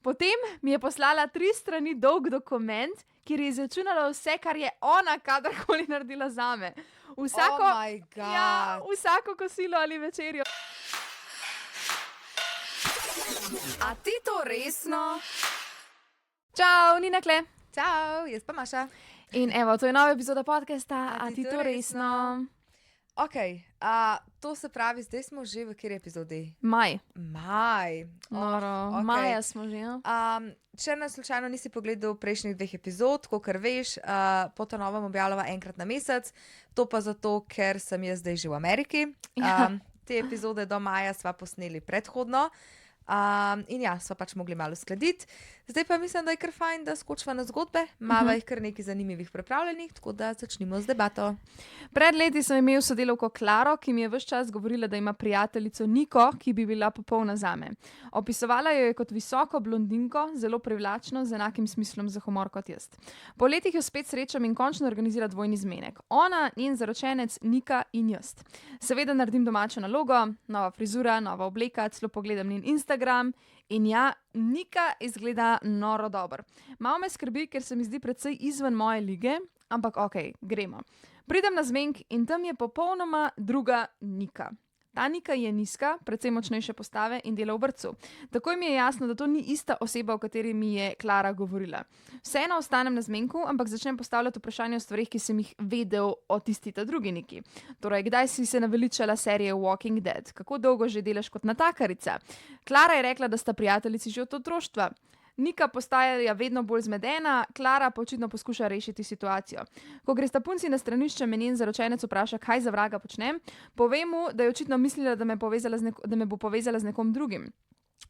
Potem mi je poslala 3 strani dolg dokument, kjer je izračunala vse, kar je ona kadarkoli naredila zame. Vsako, Oh my God. vsako kosilo ali večerjo. A ti to resno? Čau, Nina Kle. Čau, jaz pa Maša. In evo, to je nova epizoda podcasta, a ti to resno? Ok, to se pravi, zdaj smo že v kateri epizodi? Maj. Noro, Okay. Maja smo že, ja. Če nas slučajno nisi pogledal prejšnjih 2 epizod, kakor veš, po ta novem objavljava enkrat na mesec, to pa zato, ker sem jaz zdaj že v Ameriki. Te epizode do maja sva posneli predhodno. In ja, sva pač mogli malo uskladiti. Zdaj pa mislim, da je kar fajn, da skočiva na zgodbe. Mava jih kar nekaj zanimivih pripravljenih, tako da začnimo z debato. Pred leti sem imel sodelavko Klaro, ki mi je ves čas govorila, da ima prijateljico Niko, ki bi bila popolna zame. Opisovala jo je kot visoko blondinko, zelo privlačno, z enakim smislom za humor kot jaz. Po letih jo spet srečam in končno organizira dvojni zmenek. Ona, njen zaročenec, Nika in jaz. Seveda naredim domačo nalogo, nova frizura, nova obleka, celo pogledam njen Instagram. In ja, Nika izgleda noro dobro. Malo me skrbi, ker se mi zdi precej izven moje lige, ampak ok, gremo. Pridem na zmenk in tam je popolnoma druga Nika. Ta Nika je nizka, precej močnejše postave in dela v vrtcu. Takoj mi je jasno, da to ni ista oseba, o kateri mi je Klara govorila. Vseeno ostanem na zmenku, ampak začnem postavljati vprašanje o stvarih, ki sem jih vedel o tisti ta drugi Niki. Torej, kdaj si se naveličala serije Walking Dead? Kako dolgo že delaš kot natakarica? Klara je rekla, da sta prijateljici že od otroštva. Nika postaja vedno bolj zmedena, Klara pa očitno poskuša rešiti situacijo. Ko gre sta punci na stranišče, me njen zaročenec vpraša, kaj za vraga počnem, pove mu, da je očitno mislila, da me bo povezala z nekom drugim.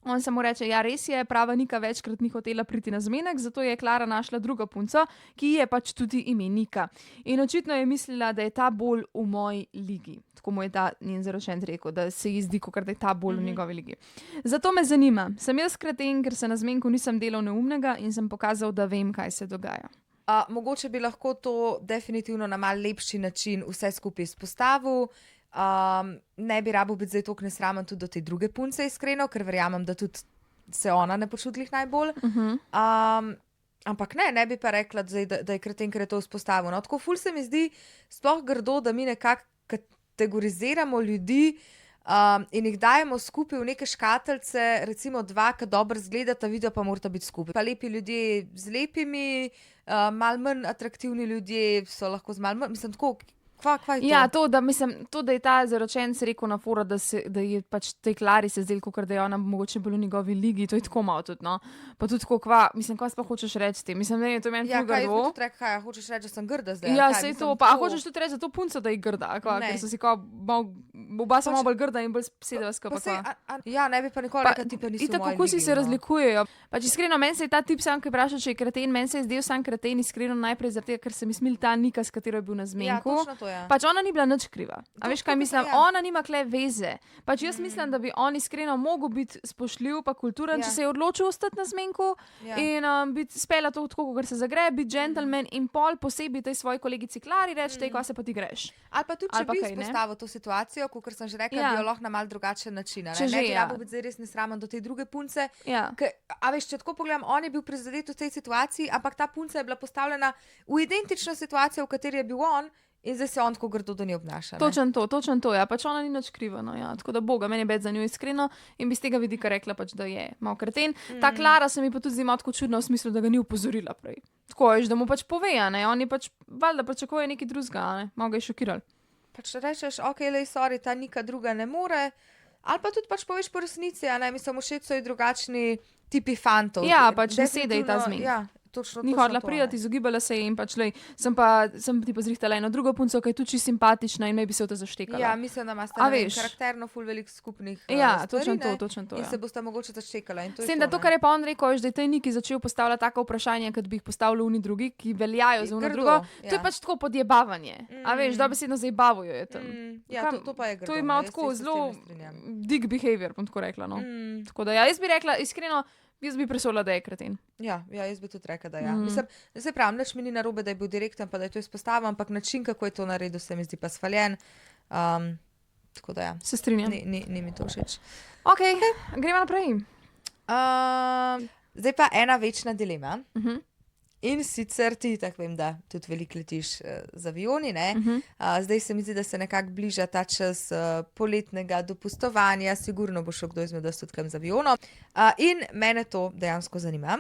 On samo reče, ja, res je, prava Nika večkrat ni hotela priti na zmenek, zato je Klara našla drugo punco, ki je pač tudi ime Nika. In očitno je mislila, da je ta bolj v moji ligi. Tako mu je ta njen zaročenec rekel, da se ji zdi, kot da je ta bolj v njegovi ligi. Zato me zanima, sem jaz kreten, ker se na zmenku nisem delal neumnega in sem pokazal, da vem, kaj se dogaja. Mogoče bi lahko to definitivno na mal lepši način vse skupaj izpostavil. Ne bi rabo biti zdaj toliko nesramen tudi do te druge punce, iskreno, ker verjamem, da tudi se ona ne počuti glih najbolj. Ampak ne bi pa rekla, da je kreten, ker je to vzpostavil. No, tako ful se mi zdi sploh grdo, da mi nekako kategoriziramo ljudi in jih dajemo skupaj v neke škatlice, recimo 2, ki dobro izgledata, vidijo pa morata biti skupaj. Pa lepi ljudje z lepimi, malo manj atraktivni ljudje so lahko z malo manj, mislim tako. Kva je to? Ja, to, da je ta zaročenec rekel na fora, da je pač tej Klari se zdelo, kot da je ona mogoče bolj v njegovi ligi, to je tako malo tudi, no. Pa tudi tako, kva sploh hočeš reči s tem? Mislim, ne, to je meni ful grdo. Ja, kaj jaz bi tudi rekla, hočeš reči, da sem grda zdaj? Ja, sej to, pa hočeš tudi reči za to punco, da je grda, ker so si oba so malo bolj grda in bolj sedeva skupaj. Ja, ne bi pa nikoli rekla, ti pa niso v moji ligi. Itak okusi se razlikujejo. Pač iskreno, meni se je ta tip sam, ki vpraša, če je kreten, meni se je zdel sam kreten, iskreno najprej zaradi tega, ker se mi smil ta Nika, s katero je bil na zmenku. Ja, točno to je. Pač ona ni bila nič kriva. A veš, kaj mislim? Ona nima kle veze. Pač jaz mislim, da bi on iskreno mogel biti spoštljiv pa kulturen, če se je odločil ostati na zmenku in spela to tako, kot se zagre, biti gentleman in pol posebej tej svoji kolegici Klari reči, tej, ko se pa ti greš. Ali pa tudi, če bi izpostavil to situacijo, kot sem že rekla, bi jo lahko na mal drugačen način. Ne bi rabo biti zdaj res nesramen do te druge punce. A veš, če tako pogledam, on je bil prizadet v tej situaciji, ampak ta punca je bila postavljena v identično situacijo, v kateri je bil on. In zdaj se on tako grdo do nje obnaša. Točen to, ja, pač ona ni nič kriva, no, ja, tako da boga, meni je bed za njo iskreno in bi z tega vidika rekla pač, da je malo kreten. Ta Klara se mi pa tudi zdi malo tako čudna v smislu, da ga ni opozorila prej. Tako je, da mu pač pove, ne, on je pač valjda pričakuje nekaj drugega, ne, malo ga je šokiral. Pač rečeš, ok, lej, sorry, ta Nika druga ne more, ali pa tudi pač poveš po resnici, a ne, mislim, všeč so ji drugačni tipi fantov. Ja, pač besede je ta zmen. Ja. Ni hodila prijeti, izogibala se je in pač lej, sem ti pa zrihtala eno drugo punco, ki je tudi čisto simpatična in me bi se v to zaštekala. Ja, mislim, da ima karakterno ful veliko skupnih stvari. Ja, točno to. In se bosta mogoče zaštekala. Sem, da to, kar je pa on rekel, da je tej Niki začel postavljati taka vprašanja, kot bi jih postavljali oni drugi, ki veljajo za ono drugo. To je pač tako podjebavanje. A veš, dobesedno zajebavajo je tam. Ja, to pa je grdo. To je malo tako zelo dick behavior, bom tako rekla, no. Tako da ja, jaz bi rekla iskreno, jaz bi presolila, da je kreten. Ja, jaz bi tudi rekla, da ja. Mislim, se pravim, nič mi ni narobe, da je bil direkten, pa da je to izpostavil, ampak način, kako je to naredil, se mi zdi pa svaljen. Tako da ja. Se strinjam. Ni mi to všeč. Ok, gremo naprej. Zdaj pa ena večna dilema. Mhm. In sicer ti, tako vem, da tudi veliko letiš z avioni, ne? Zdaj se mi zdi, da se nekako bliža ta čas poletnega dopustovanja, sigurno bo šel kdo izmed nas tudi kam z avionom. In mene to dejansko zanima.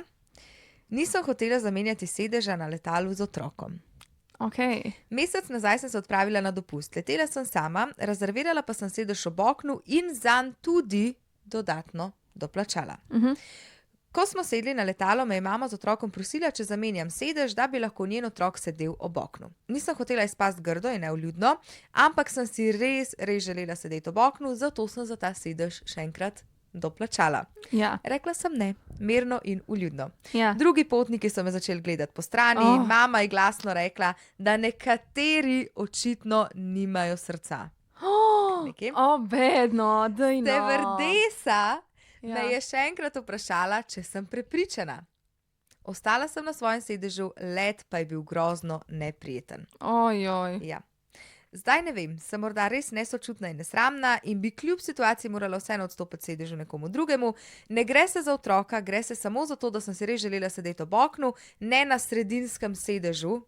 Nisem hotela zamenjati sedeža na letalu z otrokom. Okay. Mesec nazaj sem se odpravila na dopust. Letela sem sama, rezervirala pa sem sedež ob oknu in zanj tudi dodatno doplačala. Ko smo sedli na letalo, me je mama z otrokom prosila, če zamenjam sedež, da bi lahko njen otrok sedel ob oknu. Nisem hotela izpasti grdo in nevljudno, ampak sem si res želela sedeti ob oknu, zato sem za ta sedež še enkrat doplačala. Ja. Rekla sem ne, mirno in vljudno. Ja. Drugi potniki so me začeli gledati po strani in mama je glasno rekla, da nekateri očitno nimajo srca. Bedno, daj no. Stevardesa me je še enkrat vprašala, če sem prepričana. Ostala sem na svojem sedežu, let pa je bil grozno neprijeten. Ojoj. Ja. Zdaj ne vem, sem morda res nesočutna in nesramna in bi kljub situaciji morala vseeno odstopiti sedežu nekomu drugemu. Ne gre se za otroka, gre se samo za to, da sem si res želela sedeti ob oknu, ne na sredinskem sedežu,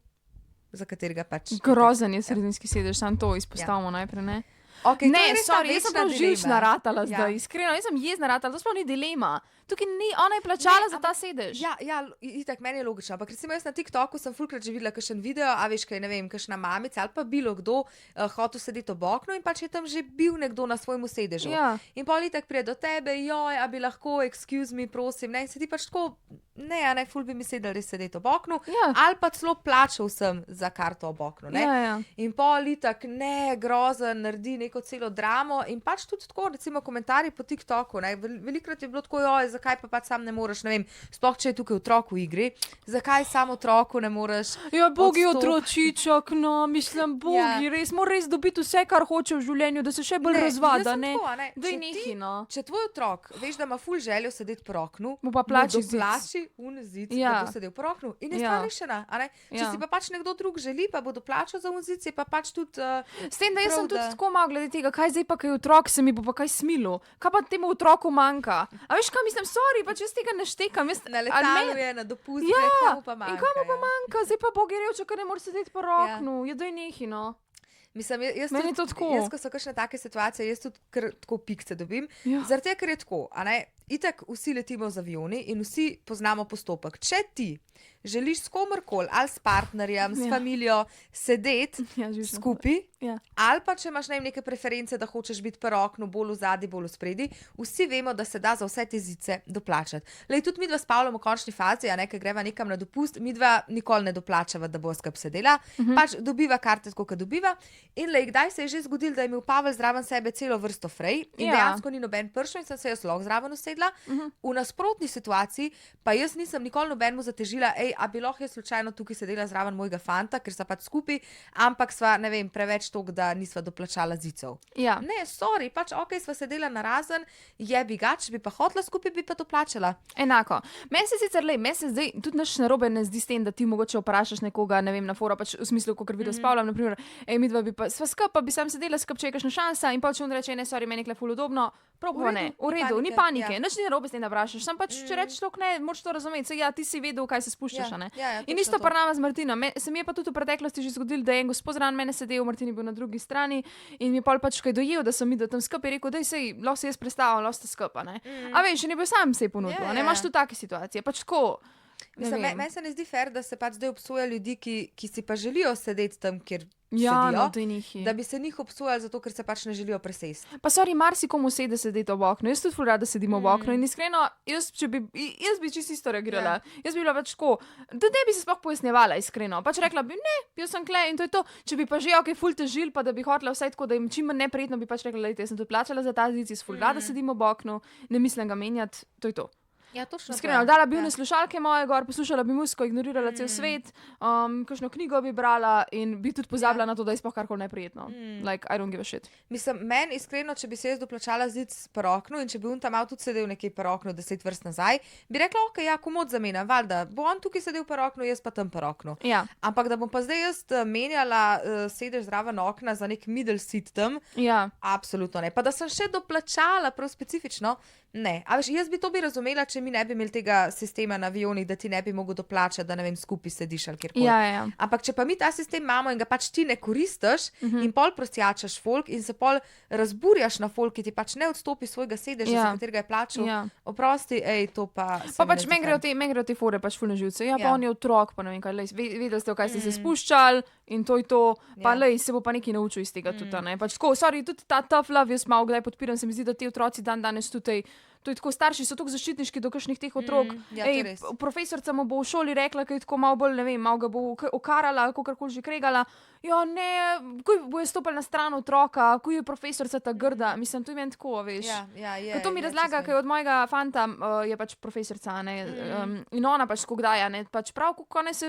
za katerega pač... Grozen je sredinski sedež, samo to izpostavimo najprej, ne? Okay, ne, sorry, jaz sem prav živčna ratala zdaj, Ja. iskreno, jaz sem jezna ratala, to sploh ni dilema. Tukaj ni, ona je plačala za ta sedež. Ja, itak, meni je logično, ampak recimo jaz na TikToku sem fulkrat že videla kakšen video, a veš kaj, ne vem, kakšna mamica ali pa bilo kdo hotel sedeti ob oknu in pač je tam že bil nekdo na svojemu sedežu. Ja. In pol itak pride do tebe, joj, a bi lahko, excuse me, prosim, ne, in se ti pač tako, ne, ful bi mi sedel res sedeti ob oknu, Ja. ali pa celo plačal sem za karto ob oknu, ne. Ja. In pol itak, ne, grozen, naredi neko celo dramo in pač tudi tako, recimo komentarji po TikToku, ne, velikrat je bilo tako, joj, zakaj pa pač sam ne moreš, ne vem, sploh če je tukaj otrok v igri, zakaj sam otroku ne moreš Ja, bogi odstopiti? otročiček, no, mislim, bogi, res, mora res dobiti vse, kar hoče v življenju, da se še bolj Ne, razvada, jaz sem ne? tako, a ne, Daj če nehi, ti- no. Če tvoj otrok, veš, da ima ful željo sedeti po oknu, Mu pa plači zid. doplači zid, Ja. da bo sedel po oknu in je Ja. stvar rešena, a ne? Če Ja. si pa pač nekdo drug želi, pa bo doplačal za zic, je pa pač tudi... S tem, da jaz sem prav, tudi da- tako malo glede tega, kaj zdaj pa, kaj je otrok, se mi bo pa kaj smilo. Kaj pa temu otroku manjka? A veš, kaj mislim, sorry, pač jaz tega ne štekam. Jaz, Na a letalu ne- je, na dopust, Ja, komu pa manjka. in kaj mu pa ja. manjka? Zdaj pa bogi revče, ker ne more sedeti po oknu. Ja, daj nehi, no. Mislim, jaz Meni tudi, je to tako. Jaz, ko so kakšne take situacije, jaz tudi kar tako pikce dobim. Ja. Zaradi tega, ker je tako, a ne, itak vsi letimo z avioni in vsi poznamo postopek. Če ti želiš s komorkoli, ali s partnerjem, s Ja. familijo sedeti Ja, živčno. skupaj, Ja. ali pa če imaš ne vem, neke preference, da hočeš biti pri oknu, bolj v zadnji, bolj v spredi, vsi vemo, da se da za vse te zice doplačati. Lej, tudi midva s Pavlom v končni fazi, a ne, ker greva nekam na dopust, midva nikoli ne doplačava, da bo skupaj sedela, pač dobiva karte, tako kot dobiva. In lej, kdaj se je že zgodilo, da je imel Pavel zraven sebe celo vrsto frej in Ja. dejansko ni noben prišel in sem se jaz lahko zraven usedla. V nasprotni situaciji pa jaz nisem nikoli nobenemu zatežila, a bi lahko jaz slučajno tukaj sedela zraven mojega fanta, ker sta pač skupaj, ampak sva, ne vem, preveč tok, da nisva doplačala zicov. Ja. Ne, sorry, pač ok, sva sedela narazen, jebi ga, če bi pa hotla skupaj, bi pa to plačala. Enako. Meni se sicer, meni se zdaj tudi naš narobe ne zdi s tem, da ti mogoče vprašaš nekoga, ne vem, na fora, pač v smislu, kot video s Pavlom, naprimer, midva bi pa sva skupaj, pa bi sam sedela skupaj, če je kakšna šansa in pa če on reče, ne, sorry, meni je kle ful udobno, prav pa ne, v redu, ni panike, ja. nič ni narobe s tem, da vprašaš, sam pač, če rečeš to, ne, moraš to razumeti, saj ja, ti si vedel, kaj se spuščaš, a ne. Ja, In točno isto to. pa nama z Martinom. Se mi je pa tudi v preteklosti že zgodilo, da je en gospod zraven mene sedel, Martin je bil na drugi strani in mi je pol pač kaj dojel, da sem videl tam skupaj, rekel, da sej, lahko se jaz predstavljam, lahko ste skupaj, ne. A veš, ne bi sam se ponudil, Ja, ne, ja. imaš tudi take situacije, pač tako. ne Mislim, vem. meni se ne zdi fair, da se pač zdaj obsoja ljudi, ki si pa želijo sedeti tam, kjer Ja, sedijo, no, to je nihi. da bi se njih obsojali zato, ker se pač ne želijo presesti. Pa sorry, marsikomu sede sedeti ob oknu. Jaz tudi ful rada sedim ob oknu in iskreno, jaz bi čisto isto reagirala. Jaz bi bila pač tako, da ne bi se sploh pojasnjevala, iskreno. Pač rekla bi, ne, jaz sem kle in to je to. Če bi pa že ok, ful težil, pa da bi hotela vse tako, da jim čim manj neprijetno, bi pač rekla, lejte, jaz sem tudi plačala za ta zic, jaz ful rada sedim ob oknu, ne mislim ga menjati, to je to. Ja, točno. Iskreno, dala bi une slušalke moje gor, poslušala bi muziko, ignorirala cel svet, kakšno knjigo bi brala in bi tudi pozabila na to, da je sploh karkoli neprijetno. Like, I don't give a shit. Mislim, meni iskreno, če bi se jaz doplačala zic pri oknu in če bi on tam malo tudi sedel nekje pri oknu 10 vrst nazaj, bi rekla, ok, ja, komod zamenjam, valjda, bo on tukaj sedel pri oknu, jaz pa tam pri oknu. Ja, Ampak da bom pa zdaj jaz menjala sedež zraven okna za nek middle seat tam, ja. absolutno ne. Pa da sem še doplačala prav specifično, Ne, a veš, jaz bi to razumela, če mi ne bi imeli tega sistema na avionih, da ti ne bi mogel doplačati, da ne vem, skupaj sediš ali kjerkoli. Ja. Ampak če pa mi ta sistem imamo in ga pač ti ne koristiš in pol prosjačaš folk in se pol razburjaš na folk, ki ti pač ne odstopi svojega sedeža, za katerega je plačal, oprosti, to pa... Pa pač meni grejo te fore pač ful na živce. Ja, pa on je otrok, pa ne vem kaj, vedeli ste, v kaj ste se spuščali in to je to, pa se bo pa nekaj naučil iz tega tudi, ne. Pač tako, sorry, tudi ta tough love, jaz malo kdaj podpiram, se mi zdi, da ti otroci danes tudi to je tako, starši so tako zaščitniški do kakšnih teh otrok. Profesorica mu bo v šoli rekla, kaj je tako malo bolj, ne vem, malo ga bo okarala, kakorkoli že kregala. Ja, ne, ko bojo stopili na stran otroka, ko je profesorica ta grda. Mislim, to je meni tako, veš. To mi razlaga, ker od mojega fanta je pač profesorica, ne, in ona pač tako daja, ne, pač prav, kako ne se,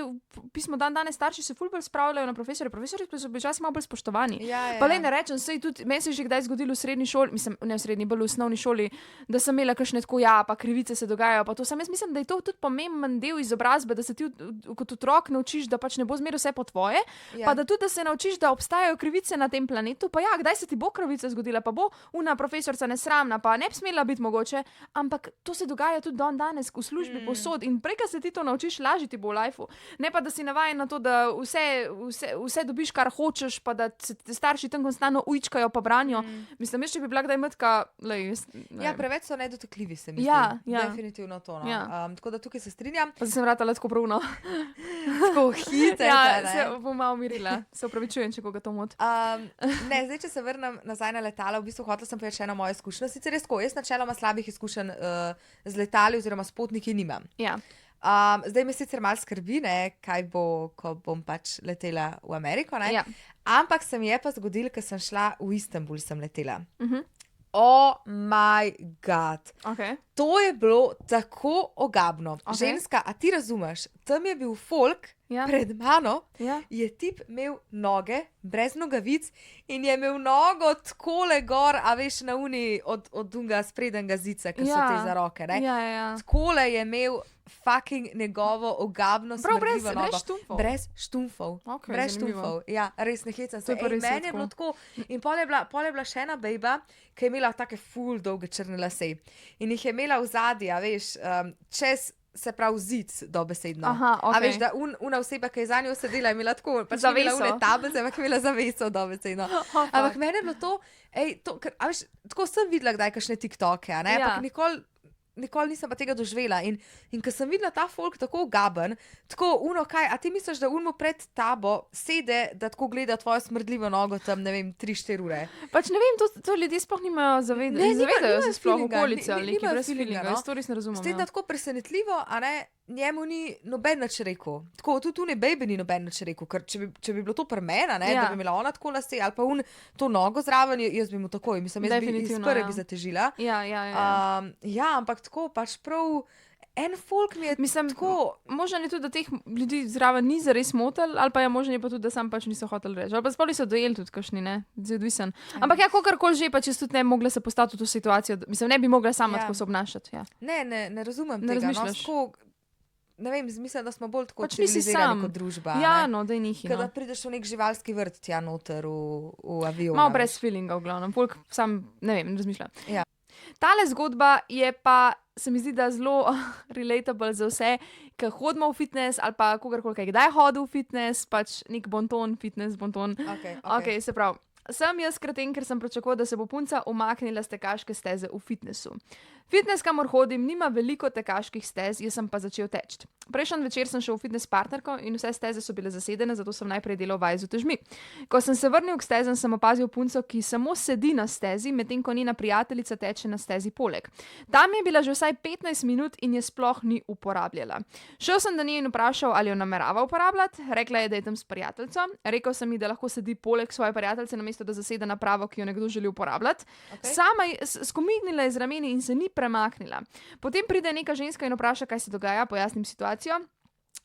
pismo danes starši se ful bolj spravljajo na profesorje pa so včasih malo bolj spoštovani. Pa le ne rečem, sej tudi, meni se je že kdaj zgodilo v srednji šoli, mislim, ne v srednji, bolj v osnovni šoli, da sem imela kakšne tako, pa krivice se dogajajo, pa to sam jaz mislim, da je to tudi pomemben del izobrazbe, da se ti kot otrok naučiš, da pač ne bo zmeraj vse po tvoje, pa da tudi da se naučiš, da obstajajo krivice na tem planetu, pa kdaj se ti bo krivica zgodila, pa bo una profesorica nesramna, pa ne bi smela biti mogoče, ampak to se dogaja tudi danes v službi posod in prej, ko se ti to naučiš, lažje ti bo v lifeu. Ne pa, da si navajen na to, da vse dobiš, kar hočeš, pa da se starši tam konstantno ujčkajo pa branijo. Mislim, če bi bila kdaj matka, preveč so nedotakljivi, se mi zdi. Definitivno to. Tako da tukaj se strinjam. Pa sem vratala tako pravno. Tako hitro. Se bom malo umirila. Se opravičujem, če koga to moti. Ne, zdaj, če se vrnem nazaj na letala, v bistvu hotela sem povedati še eno mojo izkušnjo. Sicer res tako, jaz načeloma slabih izkušenj z letali oziroma s potniki nimam. Zdaj me sicer malo skrbi, ne, kaj bo, ko bom pač letela v Ameriko, ne. Ampak se mi je pa zgodilo, ker sem šla v Istanbul, sem letela. Oh my god. To je bilo tako ogabno. Ženska, a ti razumeš, tam je bil folk pred mano, je tip imel noge brez nogavic in je imel nogo takole gor, a veš, na uni od unga sprednjega zica, ki so te za roke, ne. Takole je imel fucking njegovo ogabno smrdljivo nogo. Brez štumfov. Brez štumfov. Ja, res ne hecam se. Meni je bilo tako. In pol je bila še ena bejba, ki je imela take ful dolge črne lase. In jih je imela v zadnji, a veš, čez, se pravi, zid dobesedno. A veš, da una oseba, ki je za njo sedela, je imela tako, pač je imela une tablice, ampak je imela zaveso dobesedno. Ampak meni je bilo to, a veš, tako sem videla kdaj kakšne TikToke, a ne, ampak nikoli nisem pa tega doživela. In ko sem videla ta folk tako ugaben, tako kaj, a ti misliš, da mu pred tabo sede, da tako gleda tvojo smrdljivo nogo tam, ne vem, 3-4 ure? Pač ne vem, to ljudje sploh nimajo zavedajo se sploh okolice ali nekaj brez feelinga, jaz to res ne razumem. S tem, da tako presenetljivo, a ne, njemu ni noben nič rekel. Tako, tudi tune baby ni noben nič rekel, ker če bi bilo to pri meni, ne, da bi imela ona tako lase, ali pa to nogo zraven, jaz bi mu takoj, mislim, jaz bi iz prve bi zatežila. Ja, ampak tako pač prav en folk mi je, mislim, tako... Možno je tudi, da teh ljudi zraven ni zares motel, ali pa je možno pa tudi, da sam pač niso hoteli reči. Ali pa spoli so dojeli tudi kakšni, ne, zdaj odvisen. Ampak kakorkoli že, pač jaz tudi ne bi mogla se postati v to situacijo, mislim, ne bi mogla sama tako se obnašati. Ne razumem tega. Razmišljaš. Ne vem, mislim, da smo bolj tako civilizirani kot družba. Ja, no, da je njih. Kada prideš v nek živalski vrt tja noter v avion. Malo brez feelinga v glavnem, folk sam, ne vem, razmišlja. Tale zgodba je pa, se mi zdi, da zelo relatable za vse, ki hodimo v fitness ali pa kogarkoli, kaj kdaj hodil v fitness, pač nek bonton, fitness bonton. Okay, se pravi, sem jaz kreten, ker sem pričakoval, da se bo punca umaknila s tekaške steze v fitnessu. Fitness, kamor hodim, nima veliko tekaških stez, jaz sem pa začel teči. Prejšnji večer sem šel v fitness partnerko in vse steze so bile zasedene, zato sem najprej delal vaj z utežmi. Ko sem se vrnil k stezam, sem opazil punco, ki samo sedi na stezi, medtem ko njena prijateljica teče na stezi poleg. Tam je bila že vsaj 15 minut in je sploh ni uporabljala. Šel sem do nje in vprašal, ali jo namerava uporabljati. Rekla je, da je tam s prijateljico. Rekel sem ji, da lahko sedi poleg svoje prijateljice, namesto da zaseda napravo, ki jo nekdo želi uporabljati. Sama je skomignila iz rameni in se ni premaknila. Potem pride neka ženska in vpraša, kaj se dogaja, pojasnim situacijo.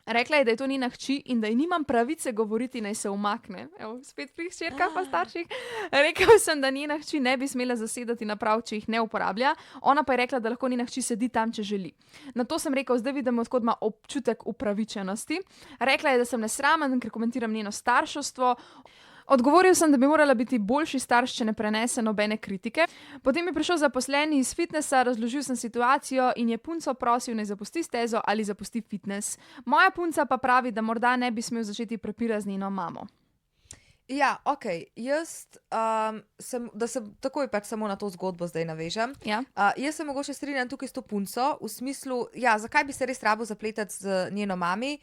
Rekla je, da je to njena hči in da ji nimam pravice govoriti, naj se umakne. Evo, spet pri hčerkah pa starših. Rekel sem, da njena hči ne bi smela zasedati naprav, če jih ne uporablja. Ona pa je rekla, da lahko njena hči sedi tam, če želi. Na to sem rekel, zdaj vidim, odkot ima občutek upravičenosti. Rekla je, da sem nesramen, ker komentiram njeno starševstvo. Odgovoril sem, da bi morala biti boljši starš, če ne prenese nobene kritike. Potem je prišel zaposleni iz fitnesa, razložil sem situacijo in je punco prosil, naj zapusti stezo ali zapusti fitnes. Moja punca pa pravi, da morda ne bi smel začeti prepirati z njeno mamo. Ja, ok, jaz da se takoj pač samo na to zgodbo zdaj navežem. Ja. Jaz se mogoče strinjam tukaj s to punco, v smislu, ja, zakaj bi se res rabo zapletati z njeno mami.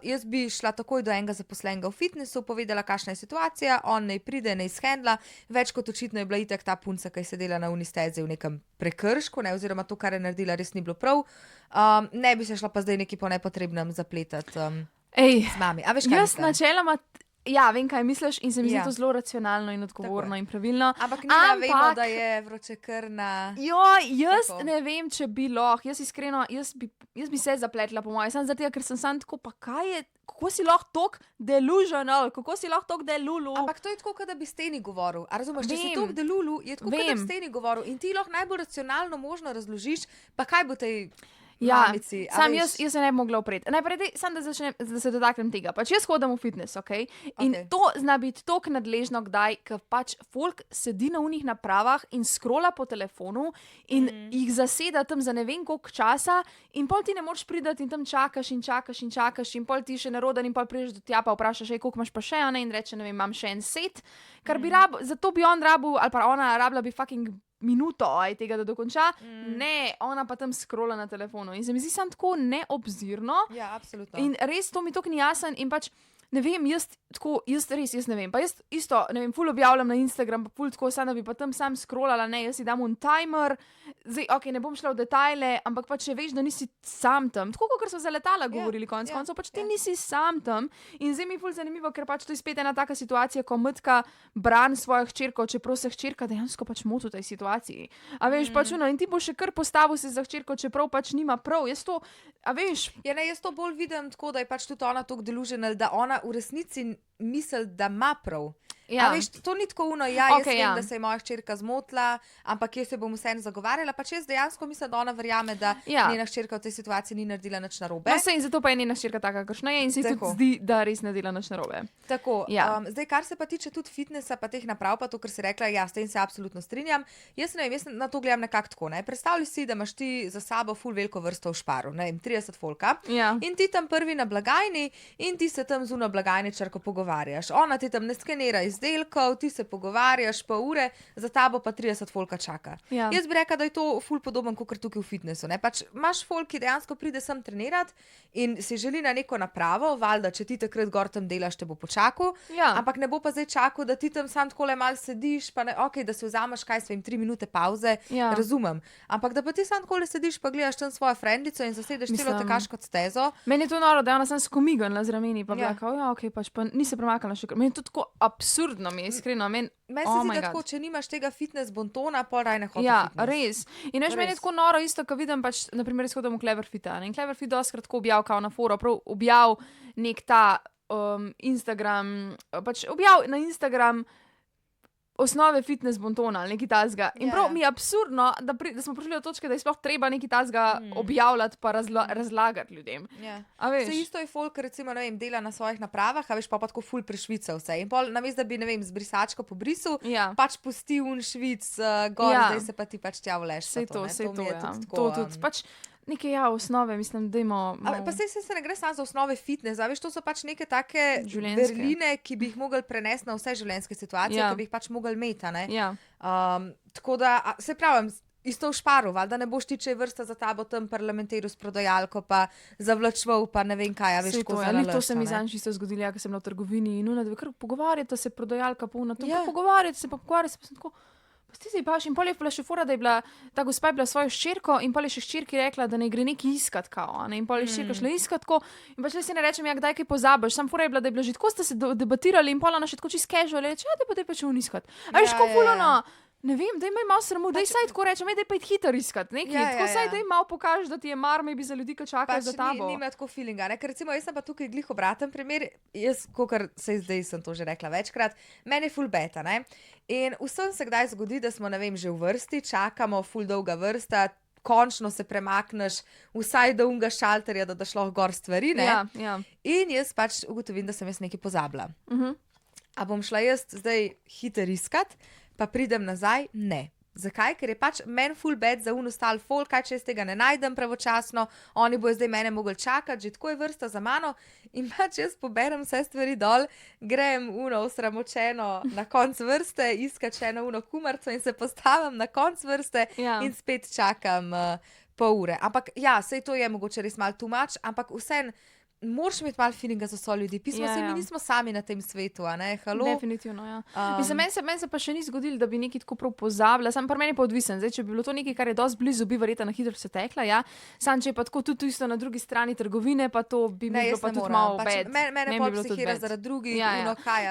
Jaz bi šla takoj do enega zaposlenega v fitnesu, povedala, kakšna je situacija, on naj pride, naj shendla. Več kot očitno je bila itak ta punca, ki je sedela na unistezi v nekem prekršku, ne, oziroma to, kar je naredila, res ni bilo prav. Ne bi se šla pa zdaj neki po nepotrebnem zapletati z mami. A veš, kaj jaz mislim? načeloma, ja, vem, kaj misliš in se mi zdi Ja. to zelo racionalno in odgovorno Tako in pravilno. Ampak Nina, vemo, da je vročekrvna. Jaz Tako. ne vem, če bi lahko, jaz iskreno, jaz bi se zapletla po moje, samo zato, ker sem sam tako, pa kaj je, kako si lahko tok delusional, kako si lahko tok delulu. Ampak to je tako, kot da bi steni govoril. A razumeš, če si Vem. to v delulu, je tako, kot da Vem. bi steni govoril. In ti lahko najbolj racionalno možno razložiš, pa kaj bo tej Ja, mamici. a sam veš. jaz se ne bi mogla upreti. Najprej, da se dotaknem tega. Pač jaz hodim v fitness, ok? In Okej. to zna biti tako nadležno, kdaj, ker pač folk sedi na unih napravah in skrola po telefonu in jih zaseda tam za ne vem koliko časa, in pol ti ne moreš priti in tam čakaš in čakaš in čakaš, in pol ti še neroden, in pol prideš do tja, pa vprašaš, koliko imaš pa še, a ne, in reče, ne vem, imam še en set, kar bi zato bi on rabil, ali pa ona rabila bi fucking minuto tega, da dokonča. Ne, ona pa tam skrola na telefonu. In se mi zdi samo tako neobzirno. Ja, absolutno. In res to mi tako ni jasen in pač ne vem, jaz ne vem. Pa jaz isto, ne vem, ful objavljam na Instagram, pa ful tako, da bi pa tam sam scrollala, ne, jaz si dam un timer, zdaj, ok, ne bom šla v detajle, ampak pač če veš, da nisi sam tam, tako kot so za letala govorili konec koncev, pač ti nisi sam tam in zdaj mi je ful zanimivo, ker pač to je spet ena taka situacija, ko matka brani svojo hčerko, čeprav se hčerka dejansko pač moti v tej situaciji. A veš, pač in ti boš še kar postavil se za hčerko, čeprav pač nima prav, jaz to, a veš. Ja, ne, jaz to bolj vidim tako, da je pač tudi ona tako delusional, da ona v resnici misli, da ima prav. Ja. A veš, to ni tako jaz Okej, vem, ja. da se je moja hčerka zmotila, ampak jaz se bom vseeno zagovarjala, pač jaz dejansko mislim, da ona verjame, da Ja. njena hčerka v tej situaciji ni naredila nič narobe. No, sej, in zato pa je njena hčerka taka, kakšna je in se ji Tako. tudi zdi, da res ne dela nič narobe. Tako, Ja. zdaj, kar se pa tiče tudi fitnesa, pa teh naprav, pa to, kar si rekla, ja, s tem se absolutno strinjam. Jaz ne vem, jaz na to gledam nekako tako. Ne? Predstavljaj si, da imaš ti za sabo ful veliko vrsto v šparu, ne vem, 30 folka. Ja. In ti tam prvi na blagajni in ti se tam zunaj blagajničarko pogovarjaš. Ona ti tam ne skenira izdelkov, ti se pogovarjaš pol ure, za tabo pa 30 folka čaka. Ja. Jaz bi rekla, da je to ful podoben kot tukaj v fitnesu. Ne? Pač imaš folk, ki dejansko pride sem trenirati in si želi na neko napravo, valjda, če ti takrat gor tam delaš, te bo počakal. Ja. Ampak ne bo pa zdaj čakal, da ti tam sam tako le malo sediš, pa ne, ok, da si vzameš kaj svojim 3 minute pauze, Ja. razumem. Ampak da pa ti sam tako le sediš, pa gledaš tam svojo frendico in zasedeš celo Mislim- tekaš kot stezo. Meni je to noro, da je ona sem skomignila z rameni, pa Ja. bila kao, ja, ok, pač pa ni se premaknila še. Meni je to tako absurdno, mi je iskreno. Meni se Oh zdi, my da God. tako, če nimaš tega fitness bontona, pol raj ne hodi. Ja, fitness. res. In veš, meni je Res. tako noro isto, ko vidim pač, naprimer, izhodom v Cleverfita. In Cleverfit doskrat tako objav kao na foro, prav objav nek ta Instagram, pač objav na Instagram osnove fitness bontona ali nekaj tazga. In Ja, prav ja. mi je absurdno, da smo prišli do točke, da je sploh treba nekaj tazga objavljati pa razlagati ljudem. Ja. A veš? Vse isto je folk, recimo, ne vem, dela na svojih napravah, a veš, pa tako ful prešvica vse. In pol, namesto da bi, ne vem, z brisačko po brisu, Ja. pač pusti un švic gor, Ja. zdaj se pa ti pač tja vleš. Sej to, ne. sej to, mi je ja. tudi tako, To tudi, pač neke osnove, mislim, da imamo. Pa se ne gre samo za osnove fitnesa, veš, to so pač neke take Življenjske. vrline, ki bi jih mogli prenesti na vse življenjske situacije, Ja. ki bi jih pač mogli imeti. a ne. Ja. Tako da, se pravim, isto v šparu, valjda ne boš ti, če je vrsta za tabo tam parlamentiral s prodajalko, pa zavlačval, pa ne vem kaj, a veš, Sej ko to, ja, to se mi zanj čisto zgodilo, ja, ko sem bila v trgovini in unadve, kar pogovarjata se prodajalka polna, to Ja. pogovarjata se, pa sem tako, pa ti zdaj paš in pol je bila še fora, da je bila, ta gospa je bila s svojo hčerko in pol je še hčerki rekla, da ne gre neki iskat kao, a ne, in pol je hčerka šla iskat ko, in pač le si ne rečem, ja, kdaj kaj pozabiš, sam fora je bila, da je bila že tako, ste se debatirali in pol ona še tako čisto casual reče, ja, da pa če on iskat. A veš, Ja, ko ja, fulano, ne vem, daj malo sramu, daj saj tako rečem, daj pa iti hiter iskat, nekaj, Ja, ja, tako saj ja. daj malo pokaži, da ti je mar, maybe za ljudi, ki čakajo Pač za tabo. nima tako feelinga. Ne? Ker recimo jaz sem pa tukaj glih obraten primer, jaz, kakor se zdaj sem to že rekla večkrat, meni je full beta, ne? In vsem se kdaj zgodi, da smo, ne vem, že v vrsti, čakamo, full dolga vrsta, končno se premakneš vsaj do unga šalterja, da daš lahko gor stvari, ne? Ja, ja. In jaz pač ugotovim, da sem jaz nekaj pozabila. a bom šla jaz zdaj hiter iskat, pa pridem nazaj? Ne. Zakaj? Ker je pač meni full bad za unostal folk, kaj če jaz tega ne najdem pravočasno, oni bojo zdaj mene mogli čakati, že tako je vrsta za mano in pač jaz poberem vse stvari dol, grem osramočeno na konc vrste, iskat še eno kumarco in se postavim na konc vrste in spet čakam pol ure. Ampak ja, sej to je mogoče res malo too much, ampak vseeno, moraš imeti malo feelinga za ljudi. Pismo se mi nismo sami na tem svetu, a ne? Halo? Definitivno, ja. Mislim, meni se pa še ni zgodilo, da bi nekaj tako prav pozabila, sam pri meni pa odvisen. Zdaj, če bi bilo to nekaj, kar je dosti blizu, bi verjetno na hitro se tekla, ja. Sam, če je pa tako tudi isto na drugi strani trgovine, pa to bi mi bilo pa tudi malo bad. Mene pa psihira zaradi drugih,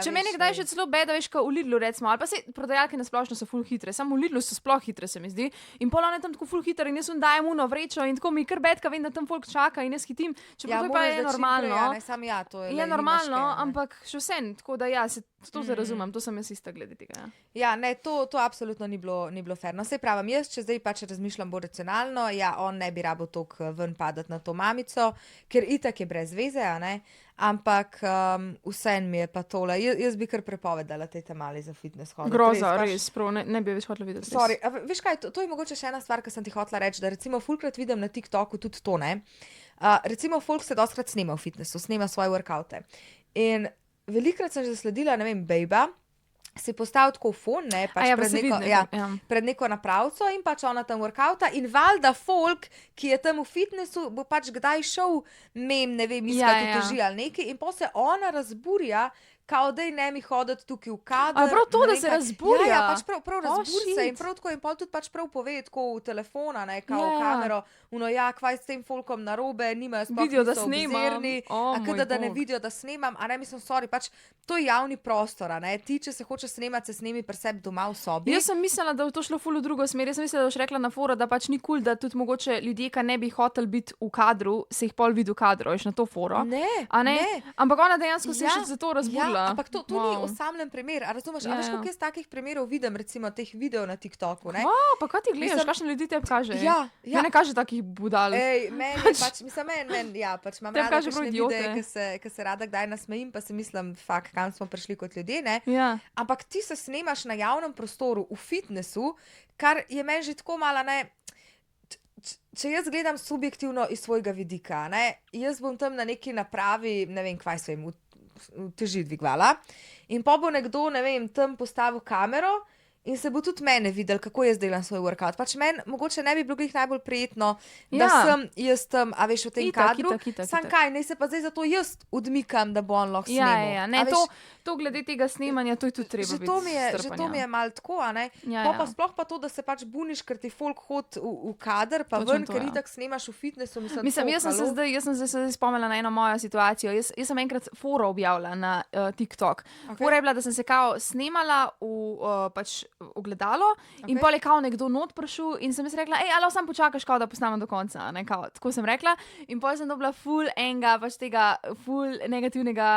Če meni kdaj še celo beda, veš, kot v Lidlu recimo, ali pa se prodajalke na splošno so ful hitre, samo v Lidlu so sploh hitre, se mi zdi. In pol one tam tako ful hitre in jaz dajem vrečo in tako mi kar bedka, vem, da tam folk čaka in jaz hitim. Čeprav to pa je normalno. Je normalno, ampak še vsem, tako da ja, to se razumem, to sem jaz ista glede tega. Ja, ne, to absolutno ni bilo fair. No, sej pravim, jaz, če zdaj pač razmišljam bolj racionalno, ja, on ne bi rabo toliko ven padati na to mamico, ker itak je brez veze, a ne, ampak vsem mi je pa tole. Jaz bi kar prepovedala te mali za fitness hoditi. Groza, res, prav, ne bi več hotela videti. Sorry, veš kaj, to je mogoče še ena stvar, ki sem ti hotela reči, da recimo fulkrat vidim na TikToku tudi to, ne. Recimo folk se dostkrat snema v fitnessu, snema svoje workoute. In velikrat sem že zasledila, ne vem, bejba, si postavil tako fon, ne, pač pred neko napravco in pač ona tam workouta in valjda folk, ki je tam v fitnessu, bo pač kdaj šel ne vem, iskati teži ali nekaj in potem se ona razburja, kao dej ne mi hoditi tukaj v kader. A prav to, da se razburja? Ja, pač prav razburi se in prav tako in pol tudi pač prav pove tako v telefona, ne, kao v kamero, kvaj s tem folkom narobe, nimajo sploh, vidijo, da snemam. Da ne vidijo, da snemam, a ne, mislim, sorry, pač to je javni prostor, a ne, ti, če se hočeš snemati, se snemi pri sebi doma v sobi. Jaz sem mislila, da bo to šlo ful v drugo smer, jaz sem mislila, da boš rekla na foro, da pač ni kul, da tudi mogoče ljudje, ki ne bi hoteli biti v kadru, se jih pol vidi v kadru, veš, na to foro. Ne. Ampak ona dejansko se še za to razburila. Ampak to ni osamljen primer, a razumeš? A veš, koliko jaz takih primerov vidim, recimo teh videov na TikToku, ne? Pa kaj ti gledaš, kakšne ljudi te kaže? Ja. Ne kaže takih budal. Ej, meni pač, pač imam rada kakšne videe, ki se rada kdaj nasmejim, pa si mislim, kam smo prišli kot ljudje, ne? Ja. Ampak ti se snemaš na javnem prostoru, v fitnessu, kar je meni že tako malo, ne, če jaz gledam subjektivno iz svojega vidika, ne, jaz bom tam na neki napravi, ne vem, kvaj svojim, v teži dvigvala in pa bo nekdo, ne vem, tam postavil kamero in se bo tudi mene videl, kako jaz delam svoj workout. Pač meni mogoče ne bi bilo glih najbolj prijetno, da sem jaz tam, a veš, v tem kadru, sam kaj, ne se pa zdaj zato jaz odmikam, da bo on lahko snemal. Ja, ne, to glede tega snemanja, to je tudi treba biti strpanja. Že to mi je malo tako, a ne. Pa sploh pa to, da se pač buniš, ker ti folk hod v kader, pa ven, ker itak snemaš v fitnessu. Mislim, jaz sem se zdaj spomnila na eno mojo situacijo. Jaz sem enkrat foro objavila na TikTok. Fora je bila, da sem se kao snemala v pač ogledalo in pol je kao nekdo not prišel in sem jaz rekla, alo, sam počakaš, kao da posnamem do konca, ne, kao, tako sem rekla in pol sem dobila ful enga, pač tega ful negativnega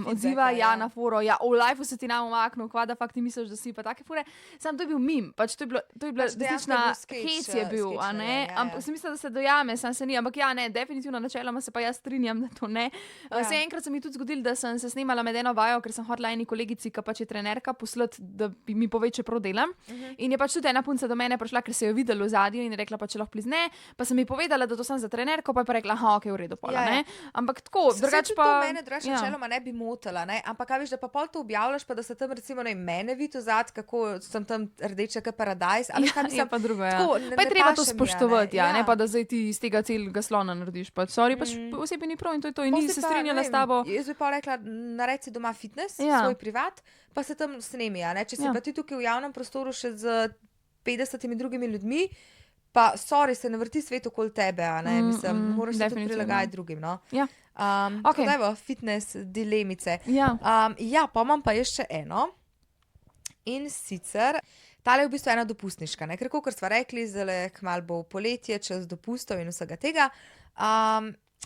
odziva, na foro, v lifeu se ti nam umaknil, kva da fakt ti misliš, da si pa take fure, sam to je bil mim, pač to je bila resnična hec je bil, a ne, ampak sem mislila, da se dojame, sam se ni, ampak ja, ne, definitivno načeloma se pa jaz strinjam, da to ne. Se enkrat se mi tudi zgodilo, da sem se snemala med eno vajo, ker sem hotela eni kolegici, ki pač je trenerka, poslati, da mi pove, če delam. In je pač tudi ena punca do mene prišla, ker se je videla v zadju in je rekla, pa če lahko plizne, pa sem ji povedala, da to sem za trenerko, pa je pa rekla, ok, v redu, pola, ne. Ampak tako, drugače pa... To mene drugače načeloma ne bi motila, ne, ampak a veš, da pa pol to objavljaš, pa da se tam recimo, ne, mene vidi v zad, kako sem tam rdeča kot paradajz, ali kaj mislim... Je pa drugo, ja. Pa je treba to spoštovati, ne, pa da zdaj ti iz tega celega slona narediš, pač, sorry, pač osebi ni prav in to je to, in nisi se strinjala s tabo. Jaz bi pa rekla, naredi si doma fitness, svoj privat, pa se tam snemi, ne, če si pa ti tukaj v javnem prostoru še z 50 drugimi ljudmi, pa sorry, se ne vrti svet okoli tebe, a ne, mislim, moraš se tudi prilagajati drugim, no. Ja. Tako da evo, fitness dilemice. Ja, pa imam pa še eno in sicer, tale je v bistvu ena dopustniška, ne, ker kakor sva rekli, zdaj kmalu bo poletje, čas dopustov in vsega tega,